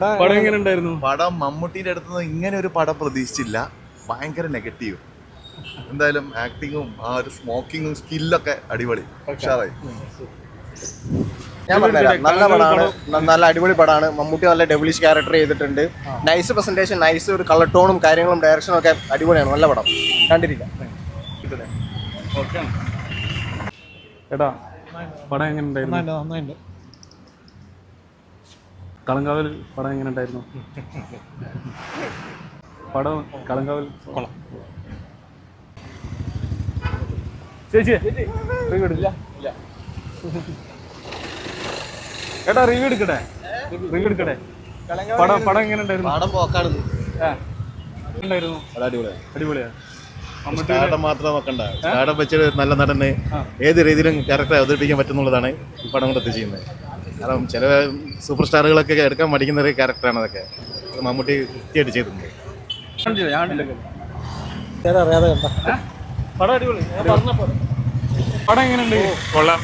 പടം എങ്ങനെ ഉണ്ടായിരുന്നു? പടം മമ്മൂട്ടിയുടെ അടുത്ത് ഇങ്ങനെ ഒരു പടം പ്രതീക്ഷിച്ചില്ല. ഭയങ്കര നെഗറ്റീവ്. എന്തായാലും ആക്ടിങ്ങും ആ ഒരു സ്മോക്കിങ്ങും സ്കില്ലൊക്കെ അടിപൊളി. ഉഷാറായി. ഞാൻ പറഞ്ഞുതരാം. നല്ല പടമാണ്, നല്ല അടിപൊളി പടമാണ്. മമ്മൂട്ടി നല്ല ഡെവിളിഷ് ക്യാരക്ടർ ചെയ്തിട്ടുണ്ട്. നൈസ് പ്രസന്റേഷൻ, നൈസ് ഒരു കളർ ടോണും കാര്യങ്ങളും ഡയറക്ഷനും ഒക്കെ അടിപൊളിയാണ്. നല്ല പടം, കണ്ടിരിക്കാം. എടാ പടം എങ്ങനെ ഉണ്ടായിരുന്നു? നന്നായിട്ട് കളങ്കാവൽ പടം എങ്ങനെ ഉണ്ടായിരുന്നു? പടം കളങ്കാവൽ കൊള്ളാം. ചേച്ചി റിവ്യൂ എടുക്കില്ല? ഏട്ടാ റിവ്യൂ എടുക്കട്ടെ? റിവ്യൂ എടുക്കട്ടെ? പടം എങ്ങനെ ഉണ്ടായിരുന്നു? പടം പോക്കാണ്. ഉണ്ടായിരുന്നു? അടിപൊളിയാ. സ്റ്റാർഡം മാത്രം നോക്കണ്ട. സ്റ്റാർഡം വെച്ച് നല്ല നടന് ഏത് രീതിയിലും ക്യാരക്ടർ അവതരിപ്പിക്കാൻ പറ്റുന്നുള്ളതാണ് ഈ പടം കൊണ്ട് ചെയ്യുന്നത്. കാരണം ചില സൂപ്പർ സ്റ്റാറുകളൊക്കെ എടുക്കാൻ മടിക്കുന്ന ഒരു ക്യാരക്ടറാണ് അതൊക്കെ. അത് മമ്മൂട്ടി കൃത്യമായിട്ട് ചെയ്തിട്ടുണ്ട്. പടം അടിപൊളി. പടം എങ്ങനെയുണ്ട്? കൊള്ളാം.